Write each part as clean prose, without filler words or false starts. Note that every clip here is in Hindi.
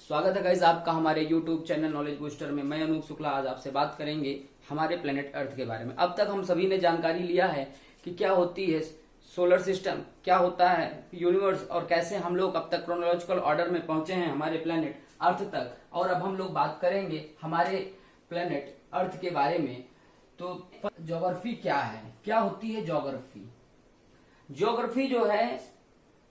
स्वागत है गाइस आपका हमारे YouTube चैनल नॉलेज बूस्टर में। मैं अनूप शुक्ला आज आपसे बात करेंगे हमारे प्लेनेट अर्थ के बारे में। अब तक हम सभी ने जानकारी लिया है कि क्या होती है सोलर सिस्टम, क्या होता है यूनिवर्स और कैसे हम लोग अब तक क्रोनोलॉजिकल ऑर्डर में पहुंचे हैं हमारे प्लेनेट अर्थ तक। और अब हम लोग बात करेंगे हमारे प्लेनेट अर्थ के बारे में। तो ज्योग्राफी क्या है, क्या होती है ज्योग्राफी? ज्योग्राफी जो है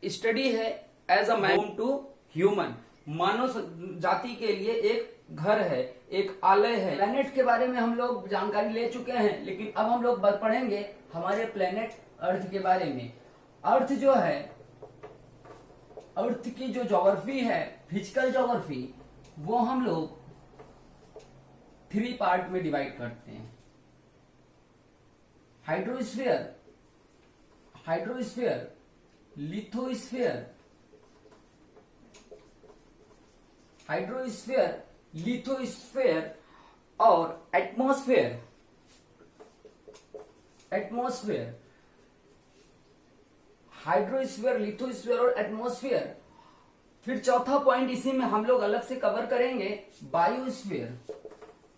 स्टडी है as a home to human, मानव जाति के लिए एक घर है, एक आलय है। प्लेनेट के बारे में हम लोग जानकारी ले चुके हैं, लेकिन अब हम लोग पढ़ेंगे हमारे प्लेनेट अर्थ के बारे में। अर्थ जो है, अर्थ की जो ज्योग्राफी है, फिजिकल ज्योग्राफी, वो हम लोग 3 पार्ट में डिवाइड करते हैं। Hydrosphere, hydrosphere, lithosphere, hydrosphere, lithosphere और एटमॉस्फेयर। एटमॉस्फेयर, हाइड्रोस्फीयर, लिथोस्फीयर और एटमॉस्फेयर। फिर चौथा पॉइंट इसी में हम लोग अलग से कवर करेंगे, बायोस्फीयर।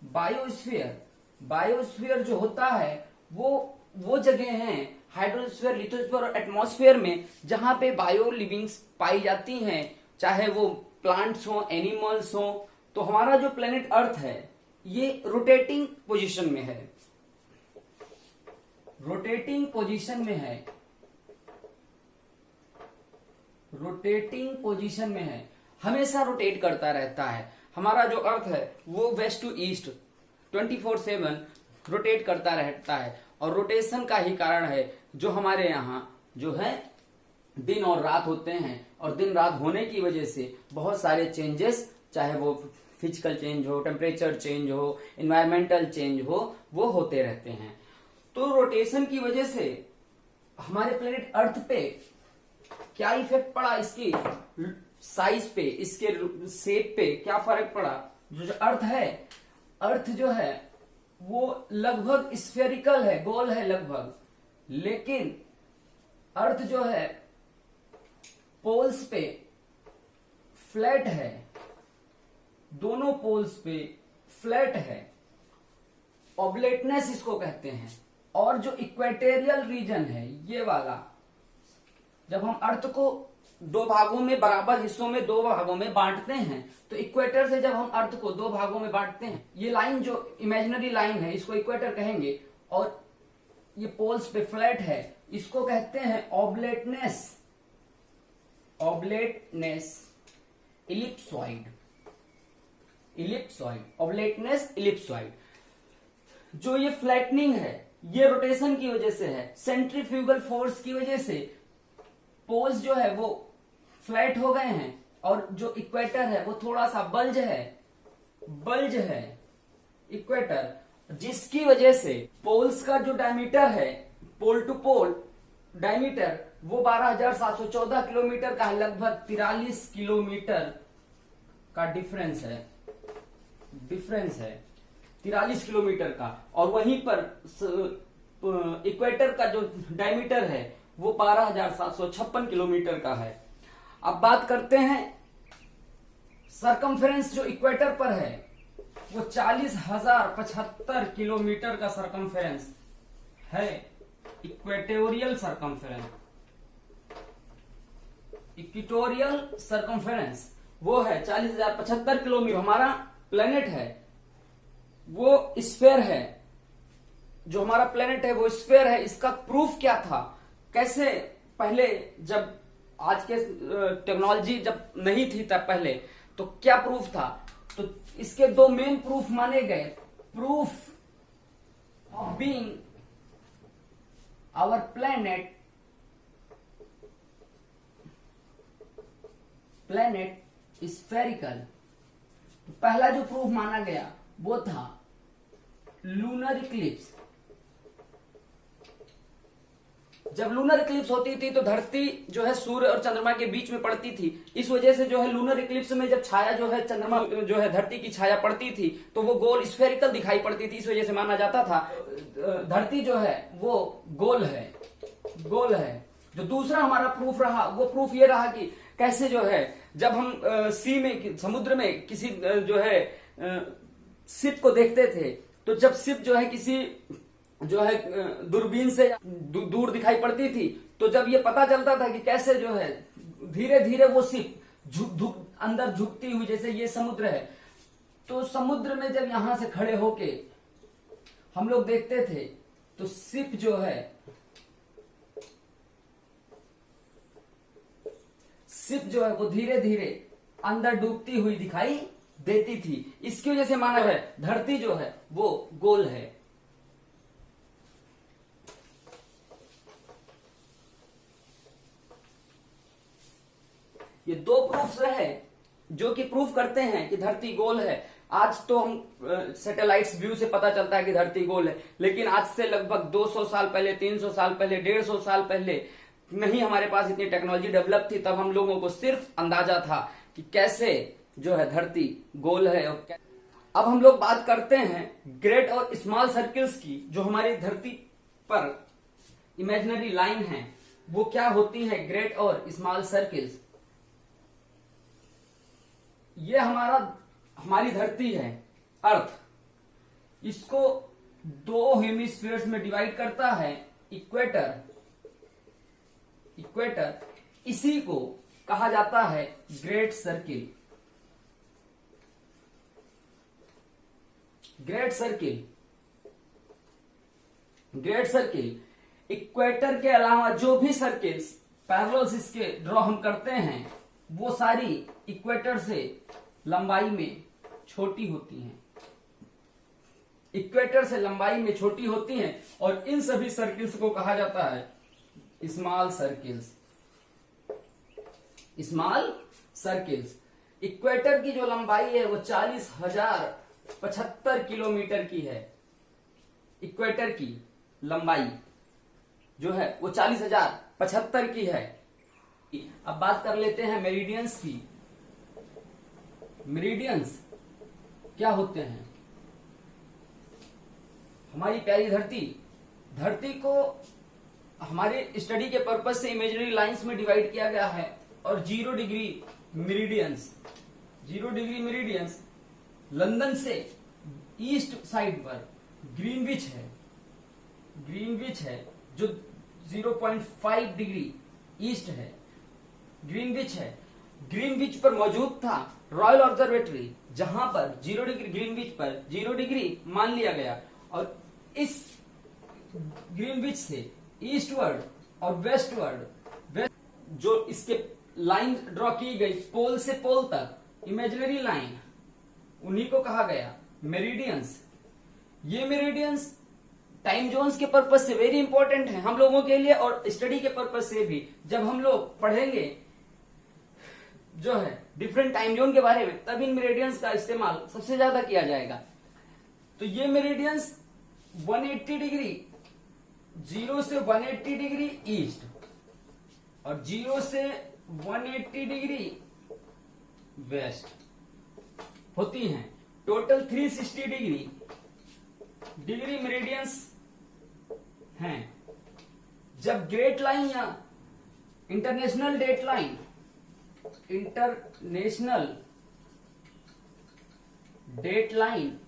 बायोस्फीयर, बायोस्फीयर जो होता है वो जगह हैं हाइड्रोस्फीयर, लिथोस्फीयर और एटमॉस्फेयर में जहां पे बायो लिविंग्स पाई जाती हैं, चाहे वो प्लांट्स हो, एनिमल्स हो। तो हमारा जो प्लेनेट अर्थ है ये रोटेटिंग पोजीशन में है, रोटेटिंग पोजीशन में है, रोटेटिंग पोजीशन में है, हमेशा रोटेट करता रहता है। हमारा जो अर्थ है वो वेस्ट टू ईस्ट 24/7 रोटेट करता रहता है। और रोटेशन का ही कारण है जो हमारे यहाँ जो है दिन और रात होते हैं, और दिन रात होने की वजह से बहुत सारे चेंजेस, चाहे वो फिजिकल चेंज हो, टेम्परेचर चेंज हो, इन्वायरमेंटल चेंज हो, वो होते रहते हैं। तो रोटेशन की वजह से हमारे प्लेनेट अर्थ पे क्या इफेक्ट पड़ा, इसकी साइज पे, इसके शेप पे क्या फर्क पड़ा? जो अर्थ है, अर्थ जो है वो लगभग स्फेरिकल है, गोल है लगभग, लेकिन अर्थ जो है पोल्स पे फ्लैट है, दोनों पोल्स पे फ्लैट है, ऑब्लेटनेस इसको कहते हैं। और जो इक्वेटोरियल रीजन है ये वाला, जब हम अर्थ को 2 भागों में, बराबर हिस्सों में 2 भागों में बांटते हैं, तो इक्वेटर से जब हम अर्थ को 2 भागों में बांटते हैं, ये लाइन जो इमेजिनरी लाइन है इसको इक्वेटर कहेंगे, और ये पोल्स पे फ्लैट है, इसको कहते हैं ऑब्लेटनेस, ऑब्लेटनेस, इलिप्सॉइड, इलिप्सॉइड, ऑब्लेटनेस, इलिप्सॉइड। जो ये फ्लैटनिंग है ये रोटेशन की वजह से है, सेंट्रीफ्यूगल फोर्स की वजह से पोल्स जो है वो फ्लैट हो गए हैं, और जो इक्वेटर है वो थोड़ा सा बल्ज है, बल्ज है इक्वेटर, जिसकी वजह से पोल्स का जो डायमीटर है, पोल टू पोल डायमीटर, वो 12,714 किलोमीटर का है, लगभग 43 किलोमीटर का डिफरेंस है, डिफरेंस है 43 किलोमीटर का। और वहीं पर इक्वेटर का जो डायमीटर है वो 12,756 किलोमीटर का है। अब बात करते हैं सरकमफेरेंस, जो इक्वेटर पर है वो 40,075 किलोमीटर का सरकमफेरेंस है, इक्वेटोरियल सरकमफेरेंस, इक्वेटोरियल सरकमफेरेंस वो है 40,075 किलोमीटर। हमारा प्लेनेट है वो स्फेयर है, जो हमारा प्लेनेट है वो स्फेयर है। इसका प्रूफ क्या था, कैसे? पहले जब आज के टेक्नोलॉजी जब नहीं थी तब पहले, तो क्या प्रूफ था? तो इसके 2 मेन प्रूफ माने गए। Proof of being our planet, planet spherical. तो पहला जो प्रूफ माना गया वो था लूनर इक्लिप्स। जब लूनर इक्लिप्स होती थी तो धरती जो है सूर्य और चंद्रमा के बीच में पड़ती थी। इस वजह से जो है लूनर इक्लिप्स में जब छाया जो है चंद्रमा जो है धरती की छाया पड़ती थी तो वो गोल स्फेरिकल दिखाई पड़ती थी। इस वजह से माना जाता था धरती जो है वो गोल है, गोल है। जो दूसरा हमारा प्रूफ रहा वो प्रूफ ये रहा कि कैसे जो है जब हम सी में समुद्र में किसी जो है शिप को देखते थे, तो जब शिप जो है किसी जो है दूरबीन से दूर दिखाई पड़ती थी, तो जब ये पता चलता था कि कैसे जो है धीरे धीरे वो शिप अंदर झुकती हुई, जैसे ये समुद्र है, तो समुद्र में जब यहां से खड़े होके हम लोग देखते थे तो शिप जो है वो धीरे धीरे अंदर डूबती हुई दिखाई देती थी। इसकी वजह से माना है धरती जो है वो गोल है। ये दो प्रूफ्स रहे जो कि प्रूफ करते हैं कि धरती गोल है। आज तो हम सैटेलाइट्स व्यू से पता चलता है कि धरती गोल है, लेकिन आज से लगभग 200 साल पहले, 300 साल पहले, 150 साल पहले नहीं हमारे पास इतनी टेक्नोलॉजी डेवलप थी, तब हम लोगों को सिर्फ अंदाजा था कि कैसे जो है धरती गोल है। और अब हम लोग बात करते हैं ग्रेट और स्मॉल सर्किल्स की। जो हमारी धरती पर इमेजिनरी लाइन है वो क्या होती है, ग्रेट और स्मॉल सर्किल्स। ये हमारी धरती है अर्थ, इसको दो हेमिस्फीयर्स में डिवाइड करता है इक्वेटर। इसी को कहा जाता है great circle. Great circle equator के अलावा जो भी सर्किल्स पैरेलल्स इसके ड्रॉ हम करते हैं वो सारी इक्वेटर से लंबाई में छोटी होती हैं। इक्वेटर से लंबाई में छोटी होती हैं और इन सभी सर्किल्स को कहा जाता है स्मॉल सर्किल्स। इक्वेटर की जो लंबाई है वो 40,075 किलोमीटर की है। इक्वेटर की लंबाई जो है वो 40,075 की है। अब बात कर लेते हैं मेरिडियंस की। मेरिडियंस क्या होते हैं? हमारी प्यारी धरती को हमारे स्टडी के पर्पज से इमेजिनरी लाइंस में डिवाइड किया गया है और 0 डिग्री मेरिडियंस लंदन से ईस्ट साइड पर ग्रीनविच है जो 0.5 डिग्री ईस्ट है। ग्रीनविच पर मौजूद था रॉयल ऑब्जर्वेटरी, जहां पर 0 डिग्री ग्रीनविच पर 0 डिग्री मान लिया गया और इस ग्रीनविच से ईस्टवर्ड और वेस्टवर्ड जो इसके लाइन ड्रॉ की गई पोल से पोल तक इमेजिनरी लाइन, उन्हीं को कहा गया मेरिडियंस। ये मेरिडियंस टाइम जोन्स के पर्पज से वेरी इंपॉर्टेंट है हम लोगों के लिए और स्टडी के पर्पज से भी। जब हम लोग पढ़ेंगे जो है डिफरेंट टाइम जोन के बारे में, तब इन मेरिडियंस का इस्तेमाल सबसे ज्यादा किया जाएगा। तो ये मेरिडियंस 180 डिग्री 0 से 180 डिग्री ईस्ट और 0 से 180 डिग्री वेस्ट होती हैं। टोटल 360 डिग्री मेरिडियंस हैं। जब ग्रेट लाइन या international date line international date line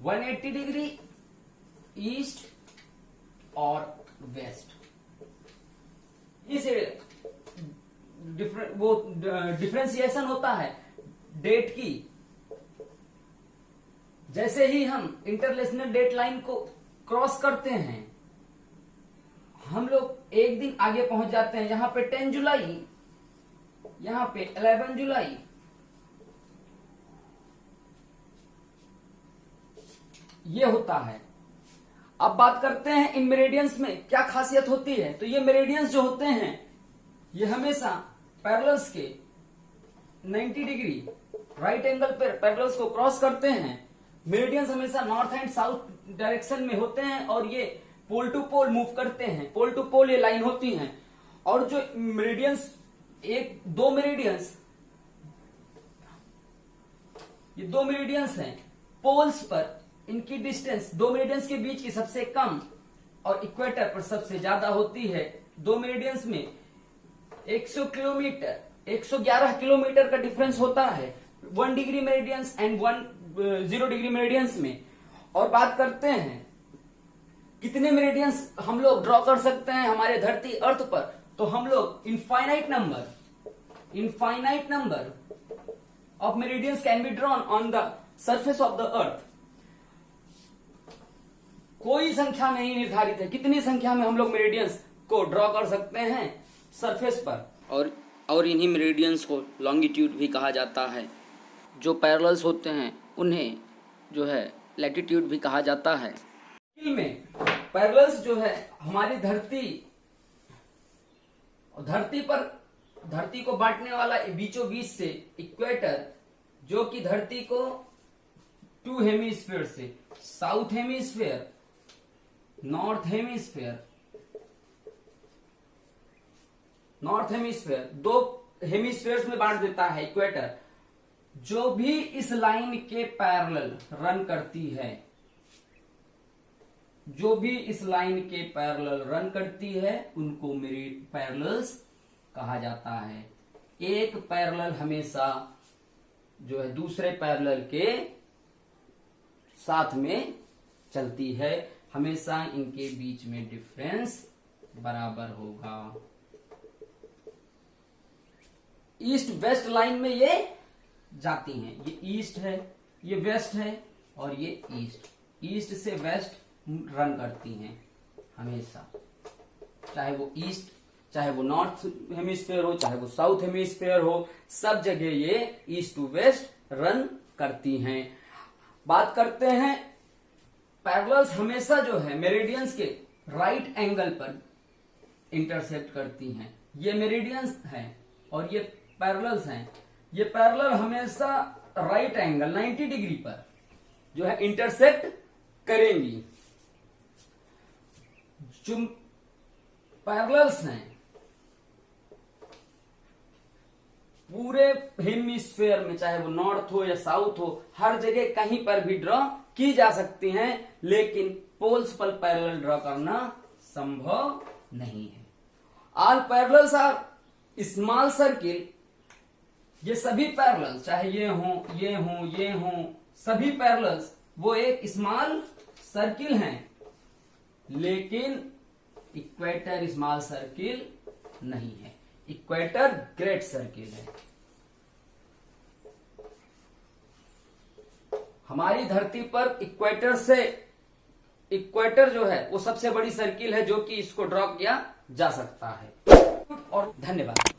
180 degree east और वेस्ट, इसे डिफरेंशिएशन होता है डेट की। जैसे ही हम इंटरनेशनल डेट लाइन को क्रॉस करते हैं, हम लोग एक दिन आगे पहुंच जाते हैं। यहां पे 10 जुलाई, यहां पे 11 जुलाई, ये होता है। अब बात करते हैं इन मेरिडियंस में क्या खासियत होती है। तो ये मेरिडियंस जो होते हैं ये हमेशा पैरेलल्स के 90 डिग्री राइट एंगल पर पैरेलल्स को क्रॉस करते हैं। मेरिडियंस हमेशा नॉर्थ एंड साउथ डायरेक्शन में होते हैं और ये पोल टू पोल मूव करते हैं। पोल टू पोल ये लाइन होती हैं। और जो मेरिडियंस दो मेरिडियंस हैं, पोल्स पर इनकी डिस्टेंस दो मेरिडियंस के बीच की सबसे कम और इक्वेटर पर सबसे ज्यादा होती है। दो मेरिडियंस में 100 किलोमीटर 111 किलोमीटर का डिफरेंस होता है 1 degree meridians and 0 degree meridians में। और बात करते हैं कितने मेरिडियंस हम लोग ड्रॉ कर सकते हैं हमारे धरती अर्थ पर, तो हम लोग infinite number of meridians can be drawn on the surface of the earth. कोई संख्या नहीं निर्धारित है कितनी संख्या में हम लोग मेरिडियंस को ड्रॉ कर सकते हैं सरफेस पर। और इन्हीं मेरिडियंस को लॉन्गिट्यूड भी कहा जाता है। जो पैरेलल्स होते हैं उन्हें जो है लैटिट्यूड भी कहा जाता है। में पैरेलल्स जो है हमारी धरती को बांटने वाला बीचों बीच से इक्वेटर, जो कि धरती को 2 हेमिस्फीयर से south hemisphere, north hemisphere 2 hemispheres में बांट देता है इक्वेटर। जो भी इस लाइन के पैरेलल रन करती है उनको मेरी पैरेलल्स कहा जाता है। एक पैरेलल हमेशा जो है दूसरे पैरेलल के साथ में चलती है, हमेशा इनके बीच में डिफरेंस बराबर होगा। ईस्ट वेस्ट लाइन में ये जाती हैं, ये ईस्ट है, ये वेस्ट है और ये ईस्ट से वेस्ट रन करती हैं हमेशा, चाहे वो ईस्ट, चाहे वो नॉर्थ हेमिस्फीयर हो, चाहे वो साउथ हेमिस्फीयर हो, सब जगह ये ईस्ट टू वेस्ट रन करती हैं। बात करते हैं पैरेलल्स हमेशा जो है मेरिडियंस के राइट एंगल पर इंटरसेक्ट करती हैं। ये मेरिडियंस हैं और ये पैरेलल्स हैं। ये पैरेलल हमेशा राइट एंगल 90 डिग्री पर जो है इंटरसेक्ट करेंगी। जो पैरेलल्स हैं पूरे हेमिस्फीयर में, चाहे वो नॉर्थ हो या साउथ हो, हर जगह कहीं पर भी ड्रॉ की जा सकती हैं, लेकिन पोल्स पर पैरेलल ड्रॉ करना संभव नहीं है। All parallels are small circle. ये सभी पैरेलल्स, चाहे ये हो, सभी पैरेलल्स वो एक स्मॉल सर्किल हैं, लेकिन इक्वेटर स्मॉल सर्किल नहीं है, इक्वेटर ग्रेट सर्किल है। हमारी धरती पर इक्वेटर जो है वो सबसे बड़ी सर्किल है जो कि इसको ड्रॉ किया जा सकता है। और धन्यवाद।